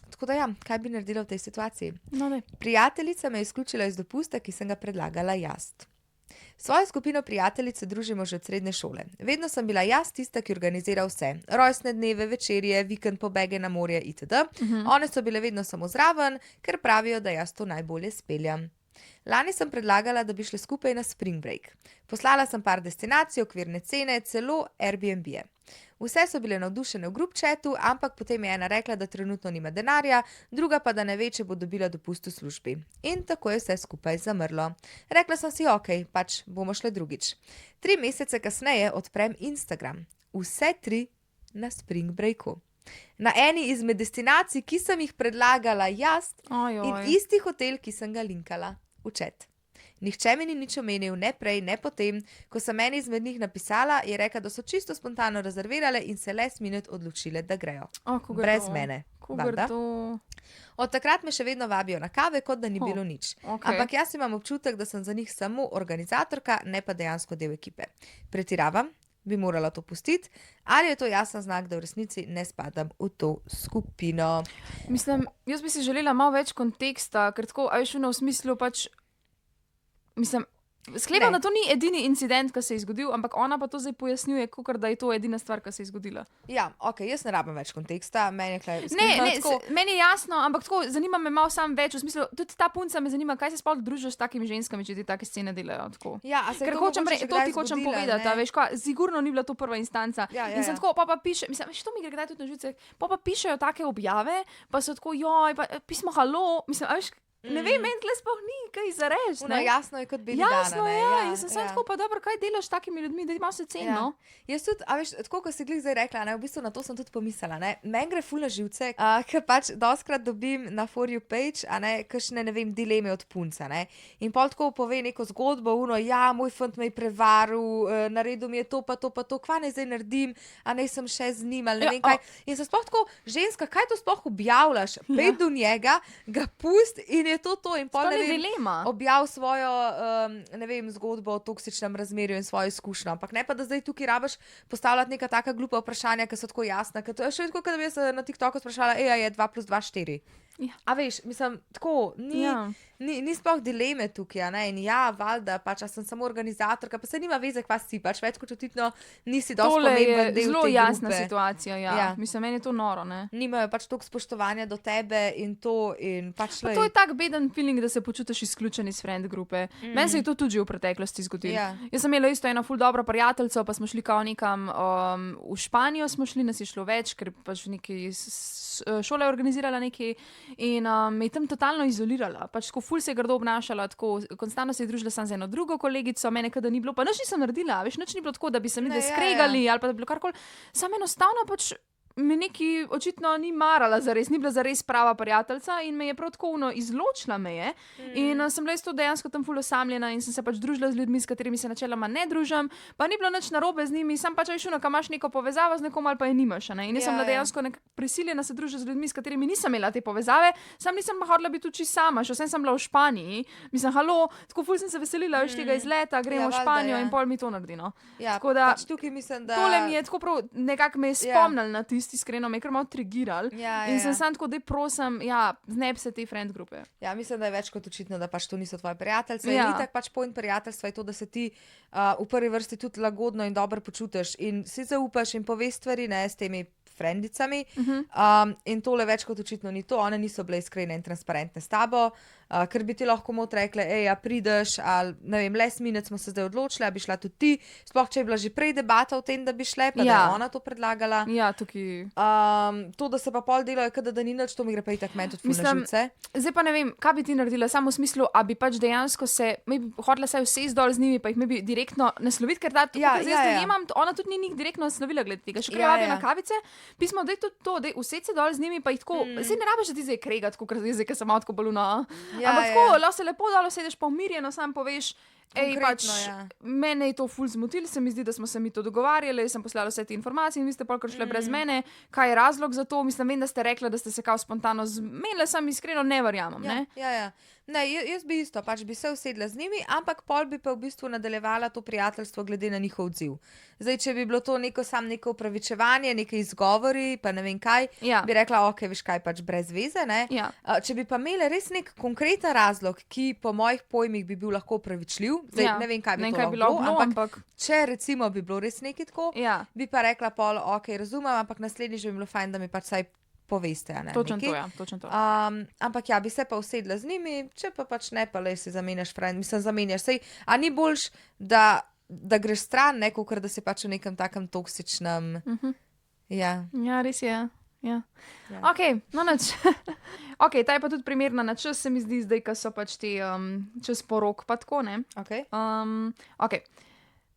tako da ja, kaj bi naredila v tej situaciji? No, ne. Prijateljica me je izključila iz dopusta, ki sem ga predlagala jaz. Svojo skupino prijateljice družimo že od srednje šole. Vedno sem bila jaz tista, ki organizira vse. Rojstne dneve, večerje, vikend pobege na morje itd. One so bile vedno samo zraven, ker pravijo, da jaz to najbolje speljam. Lani sem predlagala, da bi šli skupaj na spring break. Poslala sem par destinacij, okvirne cene, celo Airbnb-je. Vse so bile navdušene v grup chatu, ampak potem je ena rekla, da trenutno nima denarja, druga pa, da ne ve, če bo dobila dopust v službi. In tako je vse skupaj zamrlo. Rekla sem si, ok, pač bomo šle drugič. 3 mesece kasneje odprem Instagram. Vse 3 na spring breaku. Na eni izmed destinacij, ki sem jih predlagala jaz, in isti hotel, ki sem ga linkala v chat. Nihče mi ni nič omenil, ne prej, ne potem. Ko sem meni izmed njih napisala, je rekla, da so čisto spontano rezervirale in se last minute odločile, da grejo. Brez mene. Od takrat me še vedno vabijo na kave, kot da ni bilo nič. Ampak jaz imam občutek, da sem za njih samo organizatorka, ne pa dejansko del ekipe. Pretiravam, bi morala to pustiti, ali je to jasen znak, da v resnici ne spadam v to skupino. Mislim, jaz bi si želela malo več konteksta, ker tako, a veš, v smislu pač, mislim, sklepam, da to ni edini incident, ki se je zgodil, ampak ona pa to zdaj pojasnjuje, kakor da je to edina stvar, ki se je zgodila. Ja, ok, jaz ne rabim več konteksta, meni je kaj... Meni je jasno, ampak tako, zanima me malo sam več, v smislu, tudi ta punca me zanima, kaj se sploh družiš s takimi ženskami, če ti take scene delajo, tako. Ja, a se je to ti hočem povedati, veš, sigurno ni bila to prva instanca. In sem tako, pa piše, mislim, veš, to mi gre kdaj tudi na živce, pa pišejo take objave, pa so tako, joj, pa pismo halo, mislim, veš, ne vem, meni tle sploh ni kaj zareč, ne? Jasno je kot beli dana, ne? Jasno je, ja, in sem tako, pa dobro, kaj delaš s takimi ljudmi, da imaš se cen, no? Jaz tudi, a veš, tako, ko si glih zdaj rekla, ne, v bistvu na to sem tudi pomislila, ne, meni gre ful na živce, ker pač doskrat dobim na For You page, a ne, kakšne, ne vem, dileme od punca, ne, in pol tako pove neko zgodbo, ja, moj fant me je prevaril, naredil mi je to pa to, kva naj zdaj naredim, a ne sem še z njim, ali ne vem kaj, in sem sploh tako, ženska, kaj to sploh objavljaš, pej do njega, ga pust in je to in pol, ne vem, objav svojo, ne vem, zgodbo o toksičnem razmerju in svojo izkušnjo, ampak ne pa, da zdaj tukaj rabiš postavljati neka taka glupa vprašanja, ki so tako jasna, ker to je še tako, da bi jaz na TikToku sprašala, je 2 + 2 4. Ja. A veš, mislim, tako, ni sploh dileme tukaj, ne, in ja, valjda, pač, a sem samo organizatorka, pa se nima veze, kva si, pač, več kot očitno nisi dosti pomemben del te grupe. Tole je zelo jasna situacija, ja. Mislim, meni je to noro, ne. Nimajo pač toliko spoštovanja do tebe in to, in pač to je tak beden feeling, da se počutiš izključen iz friend grupe. Meni se je to tudi že v preteklosti zgodilo. Jaz sem imela isto eno ful dobro prijateljico, pa smo šli kao nekam v Španijo, smo šli, nas je šlo več, ker pač neki šola je organizirala nekaj in me je tam totalno izolirala. Pač tako ful se je grdo obnašala, tako konstantno se je družila samo z eno drugo kolegico, mene kada ni bilo, pa nič nisem naredila, veš, nič ni bilo tako, da bi se mi skregali ali pa da bi bilo karkoli. Samo enostavno pač me neki očitno ni marala zares, ni bila zares prava prijateljica in me je prav tako izločila me je. In sem bila isto dejansko tam ful osamljena in sem se pač družila z ljudmi, s katerimi se načeloma ne družim, pa ni bilo nič narobe z njimi, sam pač veš, ko imaš neko povezavo z nekom ali pa je nimaš, ne. In jaz sem bila dejansko prisiljena se družiti z ljudmi, s katerimi nisem imela te povezave, sam nisem pa hodila biti tudi sama, še vsem sem bila v Španiji. Mislim, halo, tako ful sem se veselila veš tega izleta, gremo v Španijo in pol mi to naredi, no. Tako da pač tukaj mislim, da tole mi je tako prav, nekako me je spomnil na iskreno me je kar malo trigiral in sem samo tako, daj prosim, zneb se te friend grupe. Ja, mislim, da je več kot očitno, da pač to niso tvoje prijateljstva. In itak pač point prijateljstva je to, da se ti v prvi vrsti tudi lagodno in dobro počutiš in si zaupaš in poveš stvari, ne, s temi frendicami. In tole več kot očitno ni to, one niso bile iskrene in transparentne s tabo, ker bi ti lahko mot rekle, a prideš, ali ne vem, last minute smo se zdaj odločili, a bi šla tudi ti, sploh če je bila že prej debata o tem, da bi šle, pa da je ona to predlagala. Ja, tukaj. To, da se pa pol delajo, da ni nič, to mi gre pa itak meni tudi ful na živce. Zdaj pa ne vem, kaj bi ti naredila, samo v smislu, a bi pač dejansko se, hodila se vsej dol z njimi, pa jih bi direktno nasloviti, ker ona tudi ni njih direktno naslovila glede tega, še kaj vabijo na kavice, pismo, daj tudi to, daj used se dol z njimi, pa jih tako, saj ne rabiš, da ti zdaj kregat, kot zdaj, ker sem malo tako baluna, ampak tako, lahko se lepo dolo sedeš pa umirjeno, sam poveš, pač, mene je to ful zmotil, se mi zdi, da smo se mi to dogovarjali, sem poslala vse te informacije in vi ste pol kar šle brez mene, kaj je razlog za to, mislim, vem, da ste rekla, da ste se kao spontano zmenile, sam iskreno ne verjamem, ne? Ja. Ne, jaz bi isto, pač bi se usedla z njimi, ampak pol bi pa v bistvu nadaljevala to prijateljstvo glede na njihov odziv. Zdaj, če bi bilo to neko upravičevanje, neke izgovori, pa ne vem kaj, bi rekla, ok, veš kaj, pač brez veze, ne? Če bi pa imeli res nek konkreten razlog, ki po mojih pojmih bi bil lahko upravičljiv, zdaj ne vem, kaj bi to bilo, ampak če recimo bi bilo res nekaj tako, bi pa rekla pol, ok, razumem, ampak naslednjič bi bilo fajn, da mi pač saj poveste. A ne, Točno nekaj. to, ja, točno to. Ampak ja, bi se pa usedla z njimi, če pa pač ne, pa le si zamenjaš friend, mislim, zamenjaš. Sej, a ni boljš, da greš stran, ne, kakor da si pač v nekem takem toksičnem. Ja. Ja, res je. Ja. Ja. Ok, no nič. Ok, ta je pa tudi primerna na čas, se mi zdi zdaj, ko so pač te čez porok pa tako, ne. Okay. Ok.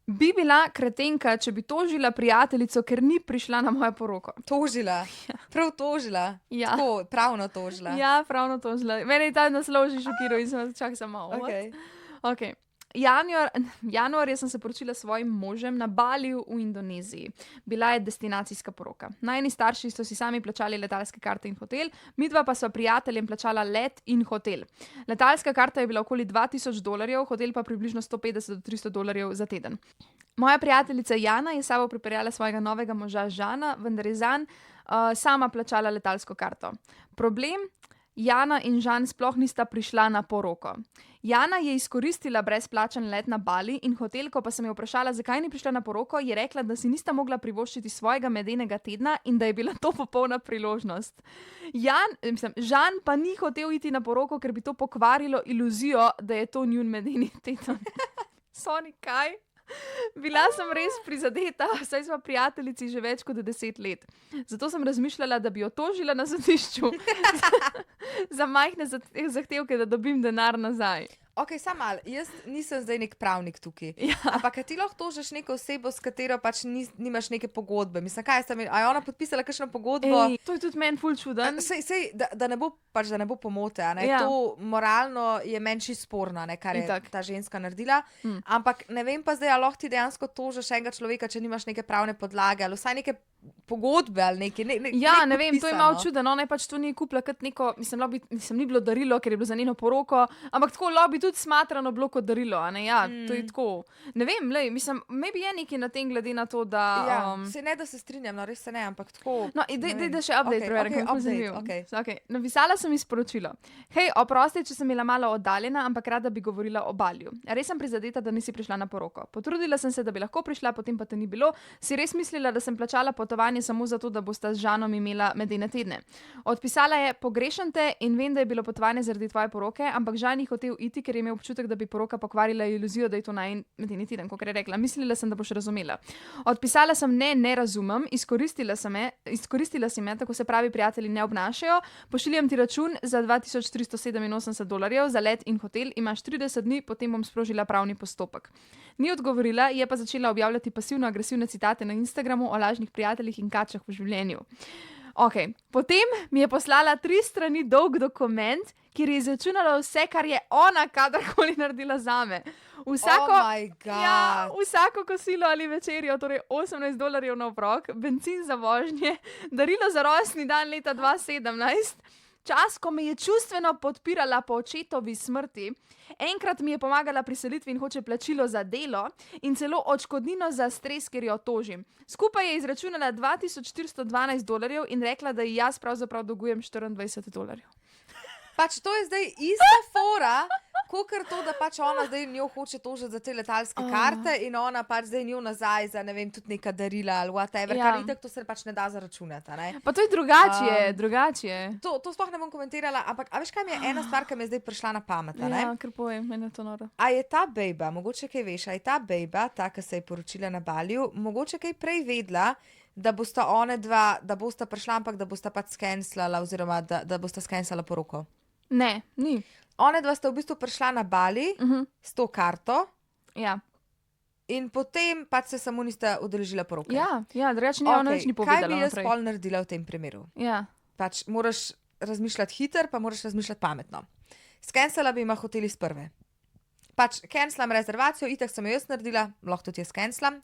Bi bila kretenka, če bi tožila prijateljico, ker ni prišla na mojo poroko. Tožila, prav tožila. Ja. Tako, pravno tožila. Ja, pravno tožila. Mene je ta naslov že šokiral in sem čakala samo. Okay. Ok. Januarja sem se poročila s svojim možem na Baliju v Indoneziji. Bila je destinacijska poroka. Najini starši so si sami plačali letalske karte in hotel, midva pa sva prijateljem plačala let in hotel. Letalska karta je bila okoli $2000, hotel pa približno $150 do $300 za teden. Moja prijateljica Jana je s sabo pripeljala svojega novega moža Žana, vendar je zanj sama plačala letalsko karto. Problem? Jana in Žan sploh nista prišla na poroko. Jana je izkoristila brezplačen let na Bali in hotel, ko pa sem jo vprašala, zakaj ni prišla na poroko, je rekla, da si nista mogla privoščiti svojega medenega tedna in da je bila to popolna priložnost. Žan pa ni hotel iti na poroko, ker bi to pokvarilo iluzijo, da je to njun medeni teden. Soni, kaj? Bila sem res prizadeta, saj smo prijateljici že več kot 10 let. Zato sem razmišljala, da bi jo tožila na sodišču za majhne zahtevke, da dobim denar nazaj. Ok, samo malo, jaz nisem zdaj nek pravnik tukaj. Ja. Ampak ti lahko tožiš neko osebo, s katero pač nimaš neke pogodbe. Mislim, kaj je ona podpisala kakšno pogodbo? Ej, to je tudi meni ful čuden. Sej, da ne bo pomote, a ne? Ja. To moralno je meni čisto sporno, ne, kar je Itak. ta ženska naredila. Ampak ne vem pa zdaj, ali lahko ti dejansko tožiš enega človeka, če nimaš neke pravne podlage ali vsaj neke pogodbe ali nekaj. Ja, ne vem, to je malo čuden. Ona je pač to ni kupila kot neko, mislim, ni bilo darilo, ker je bilo za njeno poroko, ampak tako lobby tudi smatrano bilo kot darilo, a ne, ja, to je tako. Ne vem, lej, mislim, maybe je nekaj na tem glede na to, da... Ja, se ne, da se strinjam, no, res se ne, ampak tako... No, daj, da še update preverjam, kako sem bil. Okay. Napisala sem ji sporočilo. Hej, oprosti, če sem bila malo oddaljena, ampak rada bi govorila o Baliju. Res sem prizadeta, da nisi prišla na poroko. Potrudila sem se, da bi lahko prišla, potem pa te ni bilo. Si res mislila, da sem plačala potovanje samo zato, da bosta z Žanom imela medene tedne. Odpisala je, pogrešam te in vem, da je bilo potovanje zaradi tvoje poroke, ampak Žan ni hotel iti, ker je imel občutek, da bi poroka pokvarila iluzijo, da je to najin medeni teden, kot je rekla. Mislila sem, da boš razumela. Odpisala sem, ne razumem, izkoristila si me, tako se pravi prijatelji ne obnašajo, pošiljam ti račun za $2387 za let in hotel, imaš 30 dni, potem bom sprožila pravni postopek. Ni odgovorila, je pa začela objavljati pasivno-agresivne citate na Instagramu o lažnih prijateljih in kačah v življenju. Ok, potem mi je poslala 3 strani dolg dokument, kjer je izračunala vse, kar je ona kadarkoli naredila zame. Vsako kosilo ali večerjo, torej $18 na obrok, bencin za vožnje, darilo za rojstni dan leta 2017, čas, ko me je čustveno podpirala po očetovi smrti, enkrat mi je pomagala pri selitvi in hoče plačilo za delo in celo odškodnino za stres, ker jo tožim. Skupaj je izračunala $2412 in rekla, da ji jaz pravzaprav dolgujem $24. Pač to je zdaj ista fora, kakor to, da pač ona zdaj njo hoče tožiti za te letalske karte in ona pač zdaj njo nazaj za, ne vem, tudi neka darila ali whatever, kar itak to se pač ne da zaračunati, ne? Pa to je drugače. To sploh ne bom komentirala, ampak a veš, kaj mi je ena stvar, ki mi je zdaj prišla na pamet, ne? Ja, ker povem, meni je to noro. A je ta bejba, mogoče kaj veš, a je ta bejba, ta, ki se je poročila na Baliju, mogoče kaj prej vedela, da bosta one dva, da bosta prišla, ampak da bosta pač skenslala oziroma da bosta skenslala poroko? Ne, ni. One dva sta v bistvu prišla na Bali s to karto. Ja. In potem pač se samo nista udeležila poroke. Ja, drugače ona nič ni povedala. Kaj bi jaz naprej. pol naredila v tem primeru? Ja. Pač moraš razmišljati hiter, pa moraš razmišljati pametno. Skenslala bi ima hoteli z prve. Pač cancelam rezervacijo, itak sem jo jaz naredila, lahko tudi jaz cancelam.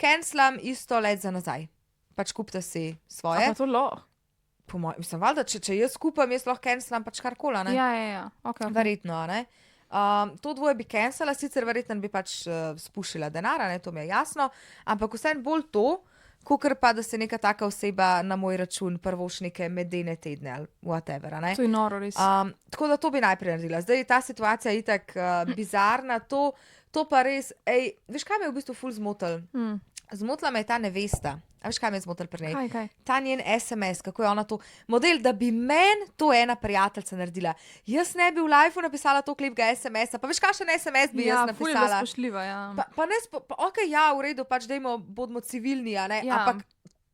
Cancelam isto let za nazaj. Pač kupite si svoje. A pa to lahko. Mislim, valjda, če jaz skupam, jaz lahko cancelam pač karkola, ne? Ja. Okay. Verjetno, ne? To dvoje bi cancela, sicer verjetno bi pač spušila denara, ne, to mi je jasno, ampak vseeno bolj to, kakor pa, da se neka taka oseba na moj račun prvoš neke medene tedne ali whatever, ne. To je noro, res. Tako da to bi najprej naredila. Zdaj ta situacija je itak bizarna, to pa res, veš kaj me je v bistvu ful zmotil? Zmotila me je ta nevesta. A veš, kaj me je zmotil pri njej? Kaj? Ta njen SMS, kako je ona to model, da bi meni to ena prijateljica naredila. Jaz ne bi v liveu napisala to lepega SMS-a, pa veš, kakšen SMS bi jaz ful je napisala. spoštljiva, ja. Pa ne, ok, ja, v redu, pač bodimo civilni, a ne, Ja. ampak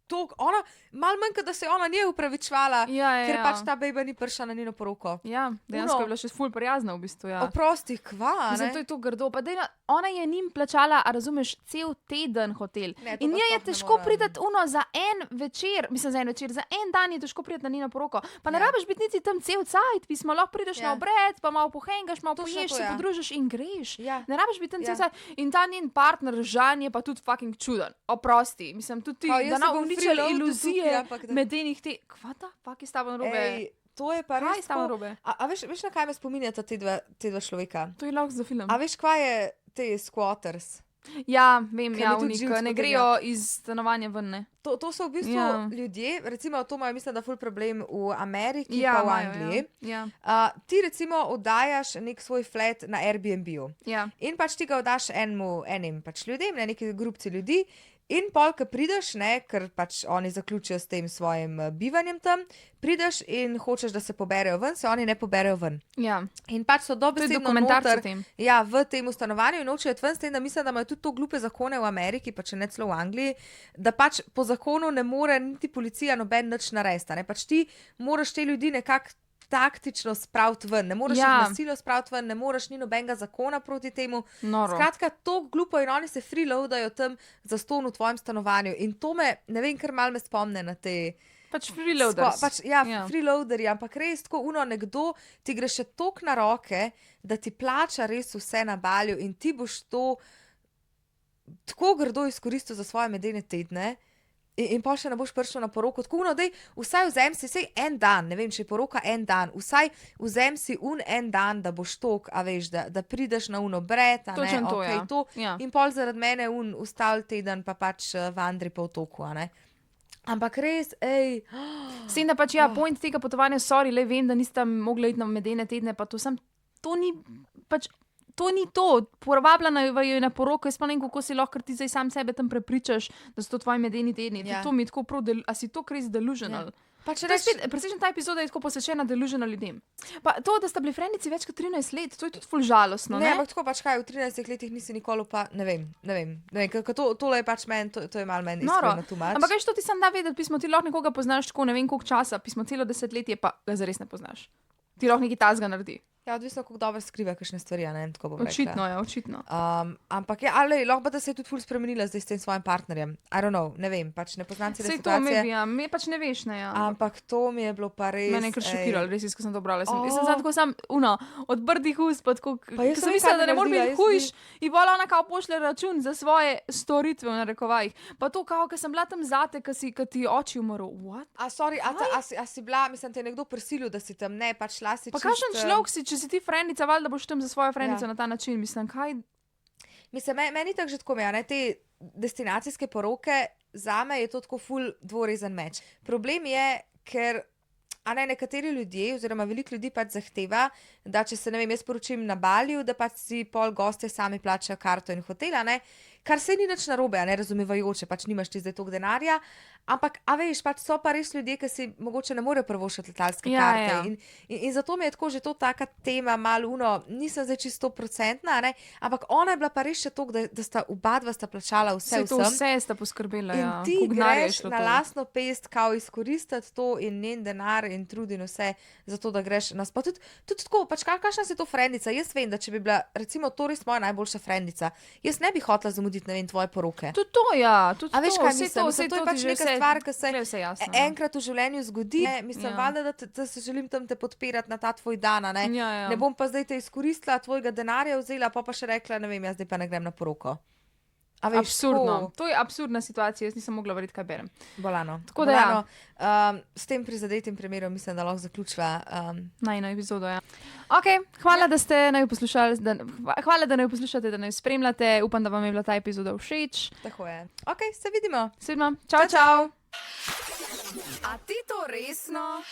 to, ona, malo manj, da se je ona njej upravičevala, ker Ja. pač ta bejba ni prišla na njeno poroko. Ja, dejansko je bila še ful prijazna v bistvu, ja. Oprosti, kva, Mislim, ne? to je to grdo. Pa ona je njim plačala, a razumeš, cel teden hotel. Ne, to In pa njej je sploh ne težko morem. priti za en večer, za en dan je težko priti na njeno poroko. Pa ne Ja. rabiš biti niti tam cel cajt, pismo lahko prideš Ja. na obred, pa malo pohengaš, malo Točno poješ, to, se ja. podružiš in greš. Ja. Ne rabiš biti tam Ja. cel cajt. In ta njen partner Žan je pa tudi fucking čuden. Oprosti, mislim, tudi ti, Kao, jaz da se nam bom uničili freeloadil iluzije tukaj, ampak da- medenih te. Kva ta fuck je s tabo narobe? Ej, to je pa Kaj res je s tabo tako- narobe? A veš, na kaj me spominjata te dva človeka? To je lahko za film. A veš, kva je te squatters? Ja, vem, Ker ja, mi tudi unik, živce ne potegne. grejo iz stanovanja ven, ne. To so v bistvu Ja. ljudje, recimo to imajo, mislim, da ful problem v Ameriki Ja, pa v imajo, Angliji. Ja. Ti recimo oddajaš nek svoj flat na Airbnb-u Ja. in pač ti ga oddaš enim pač ljudem, ne neki grupci ljudi. In pol, ko prideš, ne, ker pač oni zaključijo s tem svojim bivanjem tam, prideš in hočeš, da se poberejo ven, se oni ne poberejo ven. Ja. In pač so To je dobesedno dokumentarc o noter, tem. ja, v tem stanovanju in nočejo ven, s tem, da mislim, da imajo tudi to glupe zakone v Ameriki, pa če ne celo v Angliji, da pač po zakonu ne more niti policija noben nič narediti. a ne. Pač ti moraš te ljudi nekako taktično spraviti ven, ne moreš Ja. jih na silo spraviti ven, ne moreš, ni nobenega zakona proti temu. Noro. Skratka, to glupo in oni se freeloadajo tam za ston v tvojem stanovanju in to me, ne vem, kar mal me spomne na te... Pač freeloaders. Pač, ja, Ja. freeloaderji, ampak res tako nekdo ti gre še tok na roke, da ti plača res vse na balju in ti boš to tako grdo izkoristil za svoje medene tedne. In pa še ne boš prišel na poroko, tako dej, vsaj vzem si vsaj en dan, ne vem, če je poroka en dan, vsaj vzem si en dan, da boš tok, a veš, da prideš na obred, a ne, Točno to, okej, ja. to. Ja. In pol zaradi mene ustal teden pa pač vandri po otoku, a ne. Ampak res, ej, S tem, da pač ja, point tega potovanja, sorry, le vem, da niste mogli iti na medene tedne, pa to sem, to ni, pač, to ni to. Povabljena je na poroko, jaz pa ne vem, kako si lahko ti zdaj sam sebe tam prepričaš, da so to tvoji medeni tedni. Ja. To mi je tako prav, a si to res delusional. pa če To je rečeš, spet, presežen ta epizoda je tako posvečena delusional ljudem. Pa to, da sta bili frendici več kot 13 let, to je tudi ful žalostno, ne, ne? ampak tako pač kaj, v 13 letih nisi nikoli pa, ne vem, ker tole je pač meni, to je malo meni Noro. iskreno too much. Ampak veš, to ti sam da vedeti, pismo ti lahko nekoga poznaš tako ne vem koliko časa, pismo celo desetletje, pa ga zares ne poznaš. Ti lahko nekaj tazga naredi. Ja, odvisno, kako dobro skriva kakšne stvari, a ne, tako bom rekla. Očitno je, očitno. Ampak ja, ali lahko pa da se je tudi ful spremenila zdaj s tem svojim partnerjem. I don't know, ne vem, pač ne poznam cele Sej to situacije. me, ja, me pač ne veš, ne, ja. Ampak to mi je bilo pa res. Mene je kar šokiralo, res, ko sem to brala. Oh. Jaz sem tako od brdih ust, pa tako, Pa jaz sem ne vem, mislila, kaj da bi ne more naredila, biti jaz hujš in bolj ona kao pošlje račun za svoje storitve v narekovajih. Pa to kao, ker sem bila tam zate, ker ti oči umrl. What? Sorry, a si bila, mislim, te je nekdo prisilil, da si tam, ne, pač šla si Pa čist, kakšen človek si, če si ti frendica, valjda boš tam za svojo frendico Ja. na ta način, mislim, kaj... Mislim, meni tako že tako, ne, te destinacijske poroke, zame je to tako ful dvorezen meč. Problem je, ker a ne nekateri ljudje, oziroma veliko ljudi pač zahteva, da če se, ne vem, jaz poročim na Baliju, da pač si pol gostje sami plačajo karto in hotela, ne, kar se ni nič narobe, a ne razumevajoče, pač nimaš ti zdaj toliko denarja, ampak, a veš, pač so pa res ljudje, ki si mogoče ne morejo privoščiti letalske Ja, karte. ja. In zato mi je tako že to taka tema, malo nisem zdaj čisto 100%, ne, ampak ona je bila pa res še to, da sta oba dva sta plačala vse Vse to vsem. vse sta poskrbela, In ja. ti Koliko denarja je greš šlo na to? lastno pest, kao izkoristiti to in njen denar in trud in vse, zato da greš nas. Pa tudi tako, pač kakšna si to frendica. Jaz vem, da če bi bila, recimo, to res moja najboljša frendica, jaz ne bi hotela zamuditi, ne vem, tvoje poroke. Tudi to, ja. Tudi A veš, to, kaj saj mislim? saj To je ti pač že neka vse- stvar, ki se Glej, vse jasno, ja. enkrat v življenju zgodi. Ne, mislim, Ja. valjda, da se želim tam te podpirati na ta tvoj dan, a ne. Ja, ja. Ne bom pa zdaj te izkoristila, tvojega denarja vzela, pa še rekla, ne vem, jaz zdaj pa ne grem na poroko. A veš, Absurdno. To je absurdna situacija, jaz nisem mogla verjeti, kaj berem. Bolano. Tako da ja. Bolano. S tem prizadetim primerom mislim, da lahko zaključiva. Najno epizodo, ja. Ok, hvala, da ste naj poslušali, hvala, da naj poslušate, da naj spremljate. Upam, da vam je bila ta epizoda všeč. Tako je. Ok, se vidimo. Se vidimo. Čau, čau. A ti to resno?